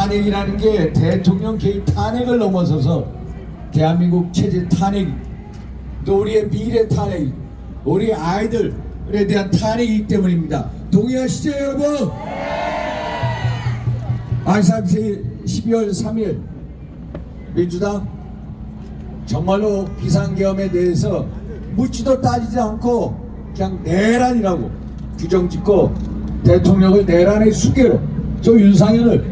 탄핵이라는 게 대통령 개인 탄핵을 넘어서서 대한민국 체제 탄핵, 또 우리의 미래 탄핵, 우리 아이들에 대한 탄핵이기 때문입니다. 동의하시죠, 여러분? 안산시 12월 3일 민주당 정말로 비상계엄에 대해서 묻지도 따지지 않고 그냥 내란이라고 규정짓고 대통령을 내란의 수괴로, 저 윤상현을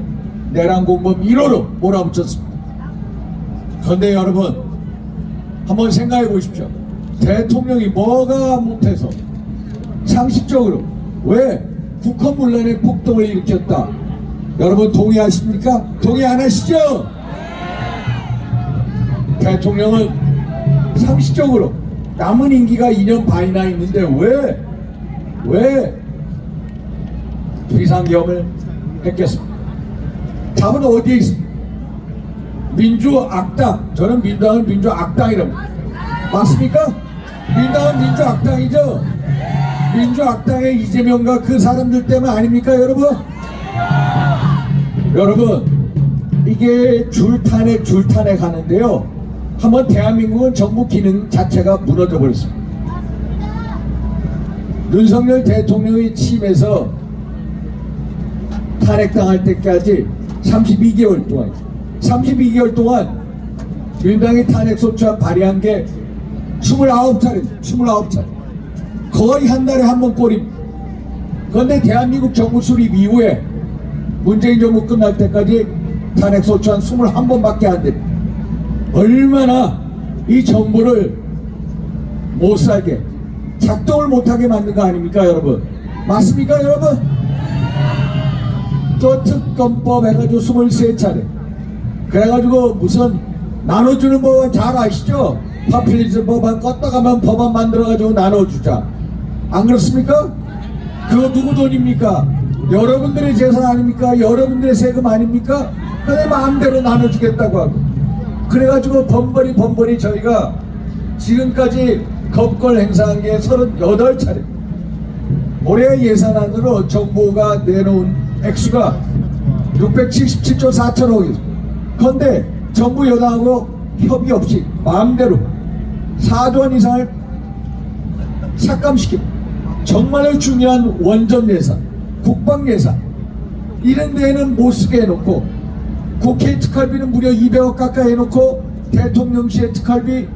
내란 공범 1호로 몰아붙였습니다. 그런데 여러분 한번 생각해 보십시오. 대통령이 뭐가 못해서 상식적으로 왜 국헌문란의 폭동을 일으켰다? 여러분 동의하십니까? 동의 안 하시죠? 대통령은 상식적으로 남은 임기가 2년 반이나 있는데 왜 비상계엄을 했겠습니까? 답은 어디에 있습니까? 민주악당, 저는 민주당은 민주악당이라고. 맞습니까? 민주당은 민주악당이죠? 민주악당의 이재명과 그 사람들 때문 아닙니까, 여러분? 여러분, 이게 줄탄핵 하는데요, 한번 대한민국은 정부 기능 자체가 무너져 버렸습니다. 윤석열 대통령의 취임에서 탄핵당할 때까지 32개월 동안 민주당이 탄핵소추안 발의한 게 29차례, 거의 한 달에 한 번 꼴입니다. 그런데 대한민국 정부 수립 이후에 문재인 정부 끝날 때까지 탄핵소추안 21번밖에 안 됩니다. 얼마나 이 정부를 못살게, 작동을 못하게 만든 거 아닙니까, 여러분? 맞습니까, 여러분? 또 특검법 해가지고 23차례, 그래가지고 무슨 나눠주는 법안 잘 아시죠? 파퓰리즘 법안 껐다가면 법안 만들어가지고 나눠주자, 안 그렇습니까? 그거 누구 돈입니까? 여러분들의 재산 아닙니까? 여러분들의 세금 아닙니까? 근데 마음대로 나눠주겠다고 하고, 그래가지고 번번이 저희가 지금까지 법권 행사한 게 38차례. 올해 예산안으로 정부가 내놓은 액수가 677조 4천억이죠. 그런데 정부 여당하고 협의 없이 마음대로 4조 원 이상을 삭감시키고, 정말로 중요한 원전 예산, 국방 예산 이런 데에는 못 쓰게 해놓고, 국회 특활비는 무려 200억 가까이 해놓고, 대통령실의 특활비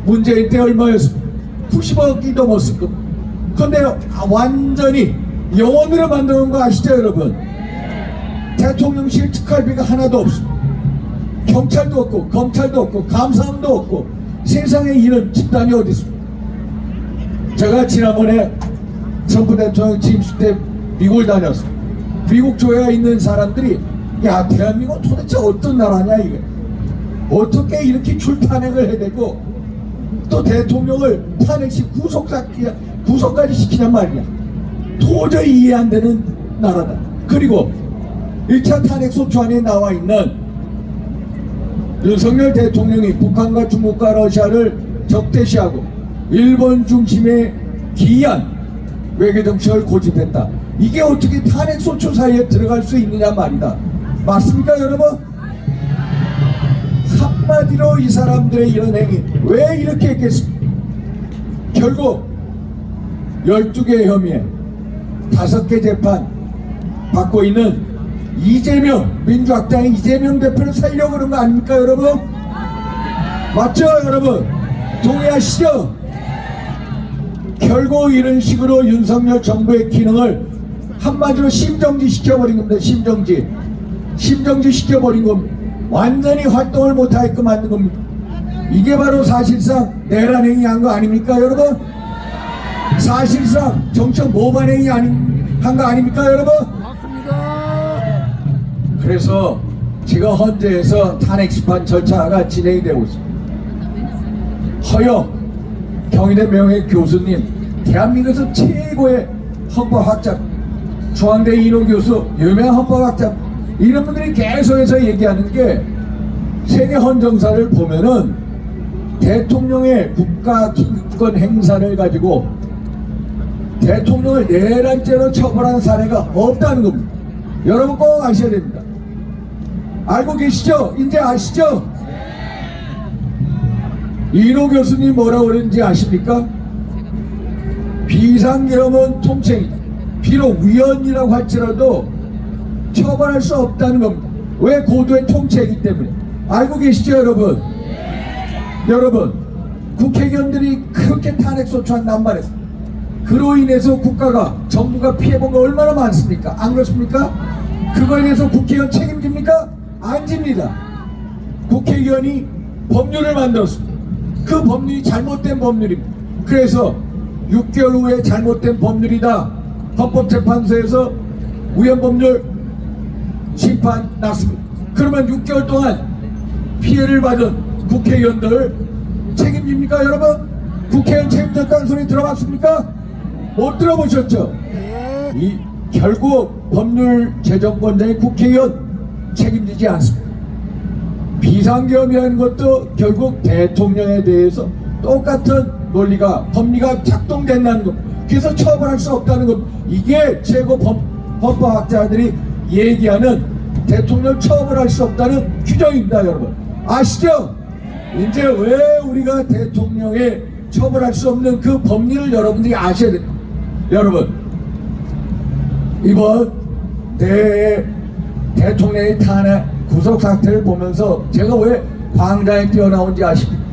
문재인 때 얼마였습니까? 90억이 넘었을 겁니다. 그런데 완전히 영원으로 만드는 거 아시죠, 여러분? 대통령실 특활비가 하나도 없습니다. 경찰도 없고 검찰도 없고 감사원도 없고, 세상에 이런 집단이 어디 있습니까? 제가 지난번에 트럼프 대통령 취임식 때 미국을 다녔습니다. 미국 조회에 있는 사람들이, 야, 대한민국은 도대체 어떤 나라냐, 이게 어떻게 이렇게 줄탄핵을 해대고 또 대통령을 탄핵시 구속까지 시키냔 말이야. 도저히 이해 안 되는 나라다. 그리고 1차 탄핵소추안에 나와 있는 윤석열 대통령이 북한과 중국과 러시아를 적대시하고 일본 중심의 기이한 외교정책을 고집했다. 이게 어떻게 탄핵소추 사이에 들어갈 수 있느냐 말이다. 맞습니까, 여러분? 한마디로 이 사람들의 이런 행위 왜 이렇게 했겠습니까? 결국 12개 혐의에 5개 재판 받고 있는 이재명, 민주학당의 이재명 대표를 살려고 그런 거 아닙니까, 여러분? 맞죠, 여러분? 동의하시죠? 결국 이런 식으로 윤석열 정부의 기능을 한마디로 심정지 시켜버린 겁니다. 심정지 시켜버린 겁니다. 완전히 활동을 못하게끔 만든 겁니다. 이게 바로 사실상 내란행위 한 거 아닙니까, 여러분? 사실상 정책 모반행위 한 거 아닙니까, 여러분? 맞습니다. 그래서 지금 헌재에서 탄핵심판 절차가 진행이 되고 있습니다. 허영 경희대 명예 교수님, 대한민국에서 최고의 헌법학자, 중앙대 이노 교수, 유명한 헌법학자, 이런 분들이 계속해서 얘기하는 게, 세계 헌정사를 보면은 대통령의 국가 기득권 행사를 가지고 대통령을 내란죄로 처벌한 사례가 없다는 겁니다. 여러분 꼭 아셔야 됩니다. 알고 계시죠? 이제 아시죠? 이노 교수님 뭐라고 그러는지 아십니까? 비상계엄은 통째이다. 비록 위헌이라고 할지라도 처벌할 수 없다는 겁니다. 왜? 고도의 통째이기 때문에. 알고 계시죠 여러분? 여러분, 국회의원들이 그렇게 탄핵소추안 난발했어. 그로 인해서 국가가, 정부가 피해본 거 얼마나 많습니까? 안 그렇습니까? 그거에 대해서 국회의원 책임집니까? 안 집니다. 국회의원이 법률을 만들었습니다. 그 법률이 잘못된 법률입니다. 그래서 6개월 후에 잘못된 법률이다, 헌법재판소에서 위헌법률 심판 났습니다. 그러면 6개월 동안 피해를 받은 국회의원들 책임집니까 여러분? 국회의원 책임졌다는 소리 들어봤습니까? 못 들어보셨죠? 결국 법률 제정권자의 국회의원 책임지지 않습니다. 비상계엄이라는 것도 결국 대통령에 대해서 똑같은 논리가, 법리가 작동된다는 것, 그래서 처벌할 수 없다는 것, 이게 최고 법학자들이 얘기하는 대통령 처벌할 수 없다는 규정입니다. 여러분 아시죠? 이제 왜 우리가 대통령에 처벌할 수 없는 그 법리를 여러분들이 아셔야 됩니다. 여러분, 이번 대통령의 탄핵 구속 사태를 보면서 제가 왜 광장에 뛰어나온지 아십니까?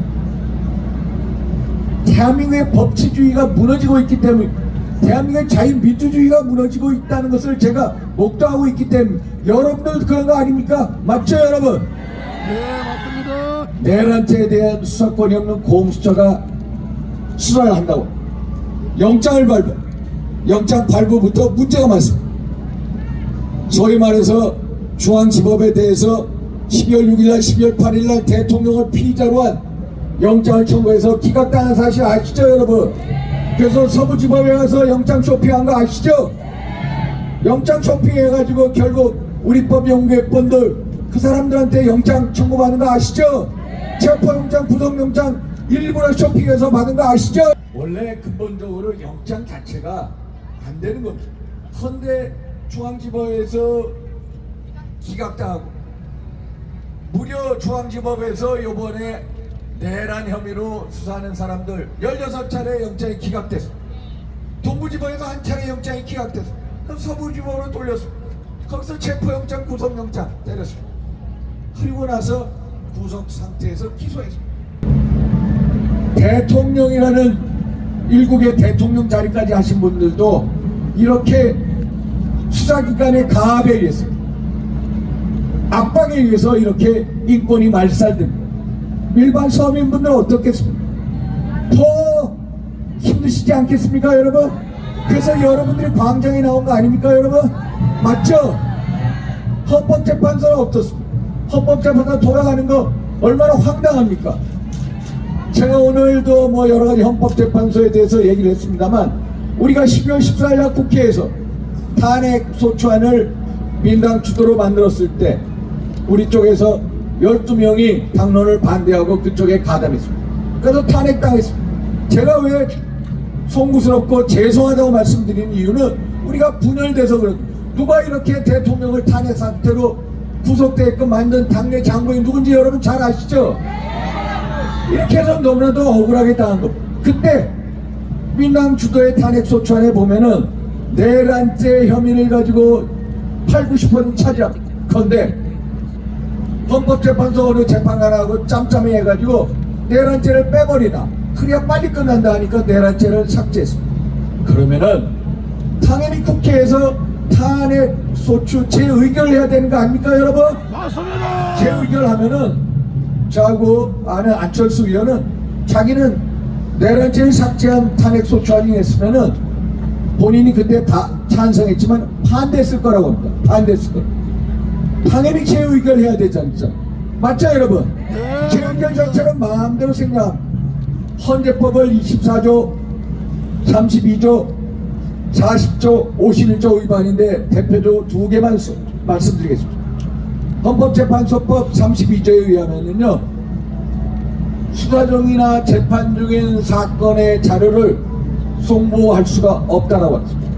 대한민국의 법치주의가 무너지고 있기 때문에, 대한민국의 자유민주주의가 무너지고 있다는 것을 제가 목도하고 있기 때문에. 여러분들 그런 거 아닙니까? 맞죠 여러분? 네, 맞습니다. 내란죄에 대한 수사권이 없는 공수처가 수사를 한다고 영장을 발부, 영장 발부부터 문제가 많습니다. 소위 말해서 중앙지법에 대해서 12월 6일날 12월 8일날 대통령을 피의자로 한 영장을 청구해서 기각당한 사실 아시죠 여러분? 그래서 서부지법에 가서 영장 쇼핑한 거 아시죠? 영장 쇼핑해가지고 결국 우리법 연구회원들 그 사람들한테 영장 청구받는 거 아시죠? 체포영장, 구속영장 일부러 쇼핑해서 받은 거 아시죠? 원래 근본적으로 영장 자체가 안 되는 겁니다. 그런데 중앙지법에서 기각당하고, 무려 중앙지법에서 요번에 내란 혐의로 수사하는 사람들 16차례 영장이 기각됐어. 동부지법에서 한 차례 영장이 기각됐어. 그럼 서부지법으로 돌렸습니다. 거기서 체포영장, 구속영장 때렸습니다. 그리고 나서 구속 상태에서 기소했습니다. 대통령이라는 일국의 대통령 자리까지 하신 분들도 이렇게 수사기관의 가압에 의해서, 압박에 의해서 이렇게 인권이 말살됩니다. 일반 서민분들은 어떻겠습니까? 더 힘드시지 않겠습니까 여러분? 그래서 여러분들이 광장에 나온 거 아닙니까 여러분? 맞죠? 헌법재판소는 어떻습니까? 헌법재판소 돌아가는 거 얼마나 황당합니까? 제가 오늘도 뭐 여러가지 헌법재판소에 대해서 얘기를 했습니다만, 우리가 12월 14일날 국회에서 탄핵소추안을 민당 주도로 만들었을 때 우리 쪽에서 12명이 당론을 반대하고 그쪽에 가담했습니다. 그래서 탄핵당했습니다. 제가 왜 송구스럽고 죄송하다고 말씀드리는 이유는, 우리가 분열돼서 그렇습니다. 누가 이렇게 대통령을 탄핵 상태로 구속되게끔 만든 당내 장본인 누군지 여러분 잘 아시죠? 이렇게 해서 너무나도 억울하게 당한 겁니다. 그때 민당 주도의 탄핵소추안에 보면은 내란죄 혐의를 가지고 80~90% 차지합니다. 그런데 헌법재판소 어느 재판관하고 짬짬이 해가지고 내란죄를 빼버리라, 그래야 빨리 끝난다 하니까 내란죄를 삭제했습니다. 그러면은 당연히 국회에서 탄핵소추 재의결을 해야 되는 거 아닙니까 여러분? 맞습니다. 재의결하면은 저하고 아는 안철수 의원은 자기는 내란죄를 삭제한 탄핵소추안이 했으면은 본인이 그때 찬성했지만 반대했을 거라고 합니다. 반대했을 거. 당연히 재의결해야 되잖아요. 맞죠 여러분? 네. 재의결 자체는 마음대로 생각합니다. 헌재법을 24조, 32조, 40조, 51조 위반인데 대표조 2개만 말씀드리겠습니다. 헌법재판소법 32조에 의하면요, 수사 중이나 재판 중인 사건의 자료를 송부할 수가 없다라고 했습니다.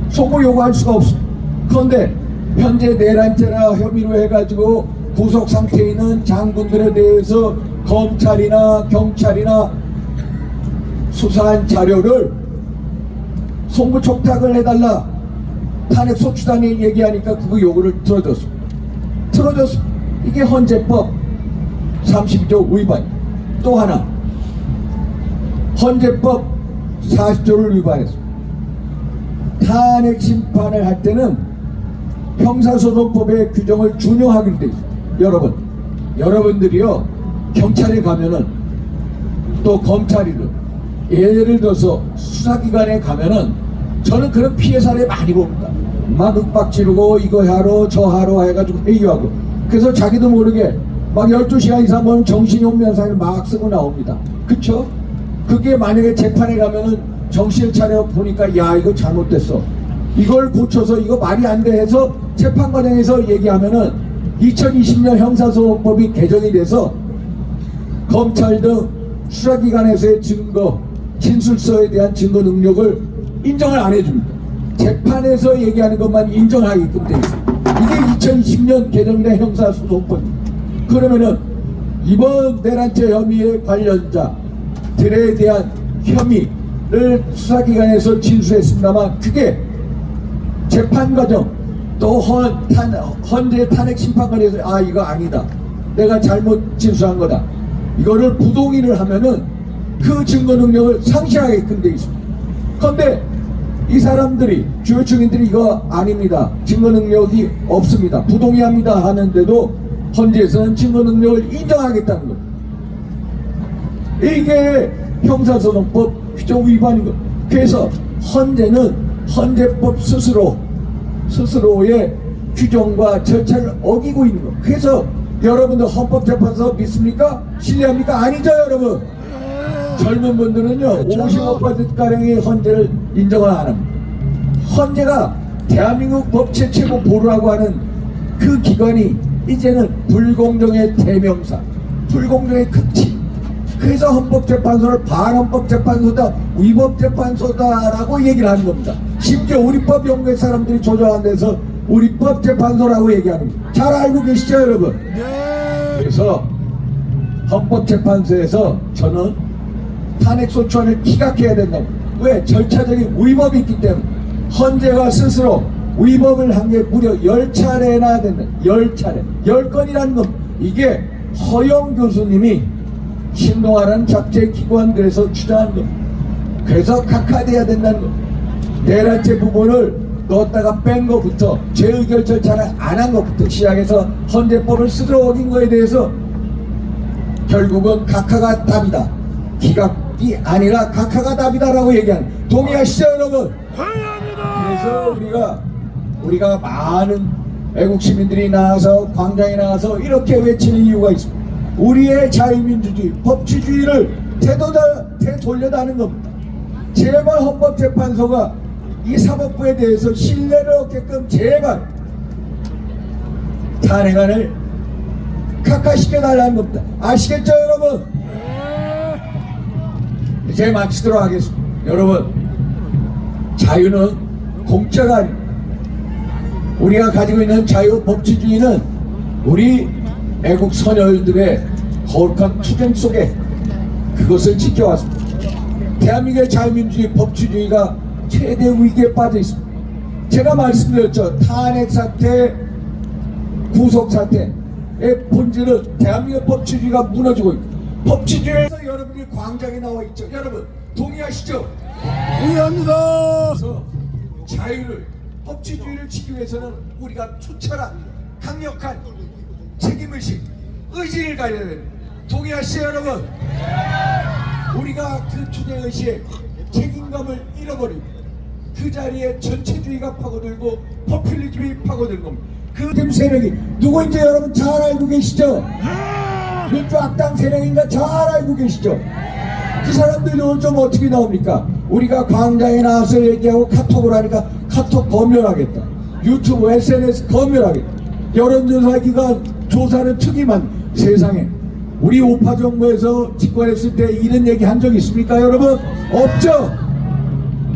송부 요구할 수가 없습니다. 그런데 현재 내란죄나 혐의로 해가지고 구속 상태에 있는 장군들에 대해서 검찰이나 경찰이나 수사한 자료를 송부 촉탁을 해달라 탄핵 소추단이 얘기하니까 그거 요구를 들어줬습니다. 이게 헌재법 32조 위반. 또 하나 헌재법 40조를 위반했습니다. 탄핵 심판을 할 때는 형사소송법의 규정을 준용하기로 되어 있습니다. 여러분들이요 경찰에 가면은 또 검찰이든 예를 들어서 수사기관에 가면은 저는 그런 피해 사례 많이 봅니다. 막 윽박 지르고 이거 하러 저 하러 해가지고 회의하고 그래서 자기도 모르게 막 12시간 이상 보면 정신이 혼면상을 막 쓰고 나옵니다. 그쵸? 그게 만약에 재판에 가면은 정신을 차려 보니까 야 이거 잘못됐어 이걸 고쳐서 이거 말이 안 돼 해서 재판 과정에서 얘기하면은 2020년 형사소송법이 개정이 돼서 검찰 등 수사기관에서의 증거 진술서에 대한 증거 능력을 인정을 안 해줍니다. 재판에서 얘기하는 것만 인정하게끔 돼 있습니다. 이게 2020년 개정된 형사소송법입니다. 그러면은 이번 내란죄 혐의의 관련자들에 대한 혐의를 수사기관에서 진술했습니다만 그게 재판 과정 또 헌재 탄핵 심판관에서 아 이거 아니다 내가 잘못 진술한 거다 이거를 부동의를 하면은 그 증거 능력을 상실하게끔 돼 있습니다. 그런데 이 사람들이 주요 증인들이 이거 아닙니다 증거 능력이 없습니다 부동의합니다 하는데도 헌재에서는 증거 능력을 인정하겠다는 겁니다. 이게 형사소송법 규정 위반인 것. 그래서 헌재는 헌재법 스스로의 규정과 절차를 어기고 있는 것. 그래서 여러분들 헌법재판소 믿습니까? 신뢰합니까? 아니죠 여러분. 젊은 분들은요 55%가량의 헌재를 인정을 안 합니다. 헌재가 대한민국 법체 최고 보루라고 하는 그 기관이 이제는 불공정의 대명사 불공정의 극치. 그래서 헌법재판소를 반헌법재판소다 위법재판소다라고 얘기를 하는 겁니다. 심지어 우리법 연구의 사람들이 조정한 데서 우리법재판소라고 얘기하는 겁니다. 잘 알고 계시죠 여러분? 네. 그래서 헌법재판소에서 저는 탄핵소추안을 기각해야 된다고. 왜? 절차적인 위법이 있기 때문에. 헌재가 스스로 위법을 한 게 무려 10차례나 된다. 10차례 10건이라는 건 이게 허영 교수님이 신동아라는 잡지기관들에서 주장한 것. 그래서 각하돼야 된다는 것. 내란죄 부분을 넣었다가 뺀 것부터 재의결 절차를 안 한 것부터 시작해서 헌재법을 스스로 어긴 거에 대해서 결국은 각하가 답이다. 기각이 아니라 각하가 답이다라고 얘기하는. 동의하시죠 여러분? 그래서 우리가 많은 애국 시민들이 나와서 광장에 나와서 이렇게 외치는 이유가 있습니다. 우리의 자유민주주의, 법치주의를 되돌려다는 겁니다. 제발 헌법재판소가 이 사법부에 대해서 신뢰를 얻게끔 제발 탄핵안을 각하시켜달라는 겁니다. 아시겠죠 여러분? 이제 마치도록 하겠습니다. 여러분 자유는 공짜가 아닙니다. 우리가 가지고 있는 자유 법치주의는 우리 애국 선열들의 거룩한 투쟁 속에 그것을 지켜왔습니다. 대한민국의 자유민주주의 법치주의가 최대 위기에 빠져 있습니다. 제가 말씀드렸죠. 탄핵 사태, 구속 사태의 본질은 대한민국의 법치주의가 무너지고 있고 법치주의에서 여러분이 광장에 나와 있죠. 여러분 동의하시죠? 동의합니다. 그래서 자유를 법치주의를 지키기 위해서는 우리가 투철한 강력한 책임의식, 의지를 가져야 됩니다. 동의하시죠 여러분? 우리가 그 투쟁의식에 책임감을 잃어버리고 그 자리에 전체주의가 파고들고 포퓰리즘이 파고들 겁니다. 그 세력이 누구인지 여러분 잘 알고 계시죠? 민주악당 세력인가 잘 알고 계시죠? 그 사람들도 좀 어떻게 나옵니까? 우리가 광장에 나와서 얘기하고 카톡을 하니까 카톡 검열하겠다. 유튜브, SNS 검열하겠다. 여론조사 기관 조사는 특이만 세상에 우리 우파 정부에서 집권했을 때 이런 얘기 한 적 있습니까 여러분? 없죠?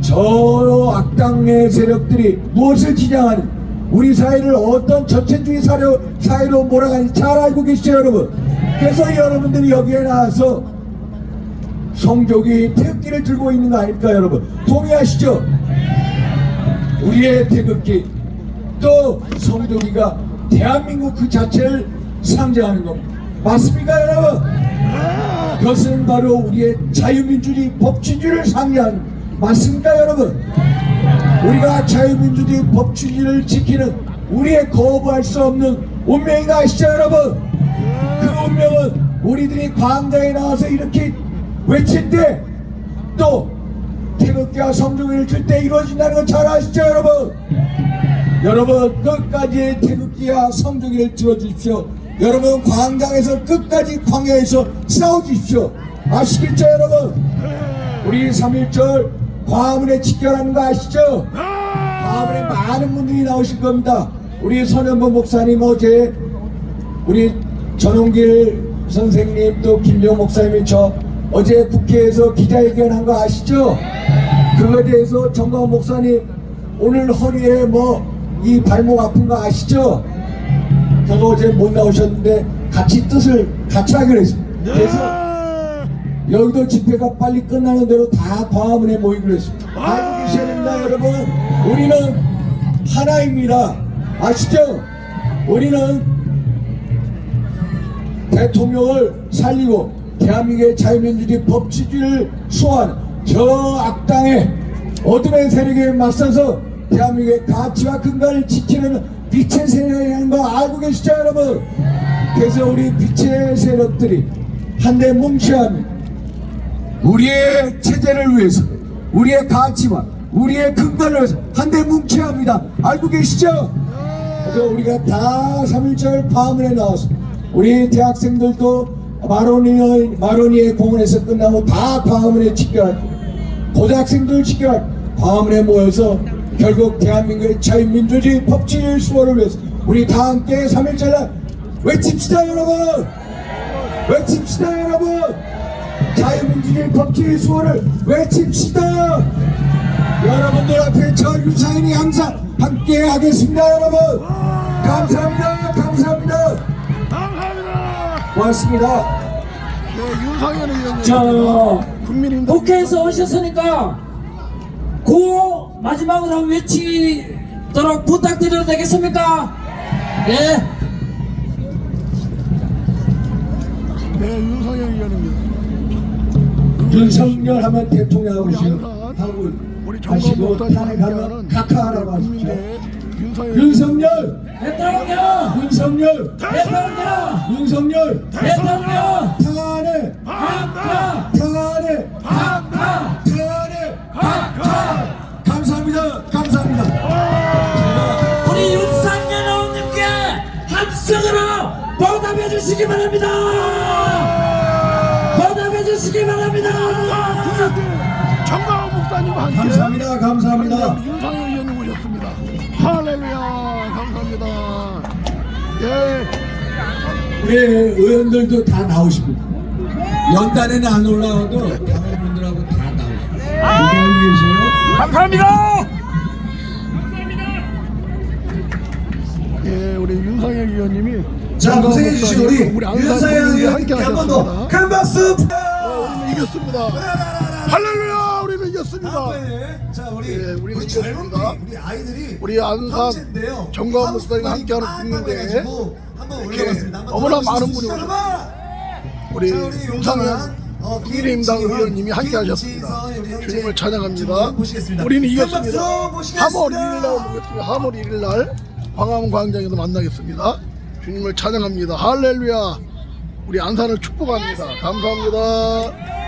저 악당의 세력들이 무엇을 지향하는 우리 사회를 어떤 전체주의 사회로 몰아가는지 잘 알고 계시죠 여러분. 그래서 여러분들이 여기에 나와서 성조기 태극기를 들고 있는 거 아닙니까 여러분. 동의하시죠? 우리의 태극기 또 성조기가 대한민국 그 자체를 상징하는 겁니다. 맞습니까 여러분? 그것은 바로 우리의 자유민주주의 법치주의를 상징하는, 맞습니까 여러분? 우리가 자유민주주의 법치주의를 지키는 우리의 거부할 수 없는 운명인가 아시죠 여러분? 그 운명은 우리들이 광장에 나와서 이렇게 외칠 때 또 태극기와 성조기를 들 때 이루어진다는 거 잘 아시죠 여러분? 여러분 끝까지 태극기와 성조기를 들어주십시오. 여러분 광장에서 끝까지 광야에서 싸워주십시오. 아시겠죠 여러분? 우리 3.1절 광화문에 집결하는 거 아시죠? 광화문에 많은 분들이 나오실 겁니다. 우리 선현보 목사님 어제 우리 전홍길 선생님 또 김병 목사님이 저 어제 국회에서 기자회견한 거 아시죠? 그거에 대해서 정광 목사님 오늘 허리에 뭐 이 발목 아픈 거 아시죠? 저도 어제 못 나오셨는데 같이 뜻을 같이 하기로 했습니다. 그래서 여기도 집회가 빨리 끝나는 대로 다 광화문에 모이기로 했습니다. 알고 계셔야 됩니다 여러분. 우리는 하나입니다. 아시죠? 우리는 대통령을 살리고 대한민국의 자유민주주의 법치주의를 수호하는 저 악당의 어둠의 세력에 맞서서 대한민국의 가치와 근간을 지키는 빛의 세력이라는 거 알고 계시죠 여러분? 그래서 우리 빛의 세력들이 한데 뭉쳐야 합니다. 우리의 체제를 위해서, 우리의 가치와 우리의 근간을 위해서 한데 뭉쳐야 합니다. 알고 계시죠? 그래서 우리가 다 3.1절 광화문에 나와서 우리 대학생들도 마로니에 공원에서 끝나고 다 광화문에 집결할 거예요. 고등학생들 집결할 광화문에 모여서 결국 대한민국의 자유민주주의 법치주의 수호를 위해서 우리 다 함께 3.1절 날 외칩시다 여러분. 외칩시다 여러분. 자유민주주의 법치주의 수호를 외칩시다. 여러분들 앞에 저 유상인이 항상 함께 하겠습니다 여러분. 감사합니다. 감사합니다. 감사합니다. 고맙습니다. 네, 윤상현 의원님. 자, 국민의힘당 국회에서 오셨으니까 고 마지막으로 한번 외치도록 부탁드려도 되겠습니까? 네. 네, 윤상현 의원입니다. 윤석열 하면 대통령하고 우리 지금 안산 하고 우리 하시고 정광 탄핵 하면 각하하라고 하시죠. 국민의 윤상현 윤석열! 대통령! 윤석열! 대통령! 윤석열! 대통령! 탄핵! 각하! 탄핵! 각하! 탄핵! 각하! 감사합니다. 감사합니다. 우리 윤상현 의원님께 함성으로 보답해 주시기 바랍니다. 보답해 주시기 바랍니다. 정광훈 목사님과 함께 감사합니다. 감사합니다. 윤상현 의원님 오셨습니다. 할렐루야. 감사합니다. 예. 우리 의원들도 다 나오십니다. 연단에는 안 올라와도 당원분들하고 다 나오십니다. 기대하고 계세요. 감사합니다. 예, 우리 윤상현 의원님이 자, 고생해 주신 우리 안산 윤상현 국민과 의원님께 함께 한 번 하셨습니다. 더 큰 박수. 우리는 이겼습니다. 할렐루야. 우리는 이겼습니다. 자, 예, 우리는 우리 젊은이, 이겼습니다. 우리 아이들이 우리 안산 정광훈 목사님과 함께하는 국민대 한번 이렇게 올라갔습니다. 한번 너무나 들어주시죠. 많은 분이 시작해봐. 우리 자, 우리 윤상현 국민의힘당 의원님이 함께 하셨습니다. 주님을 찬양합니다. 보시겠습니다. 우리는 큰 이겼습니다. 박수 보시겠습니다. 3월 1일 날 보겠습니다. 3월 1일 날 광화문 광장에서 만나겠습니다. 주님을 찬양합니다. 할렐루야. 우리 안산을 축복합니다. 감사합니다.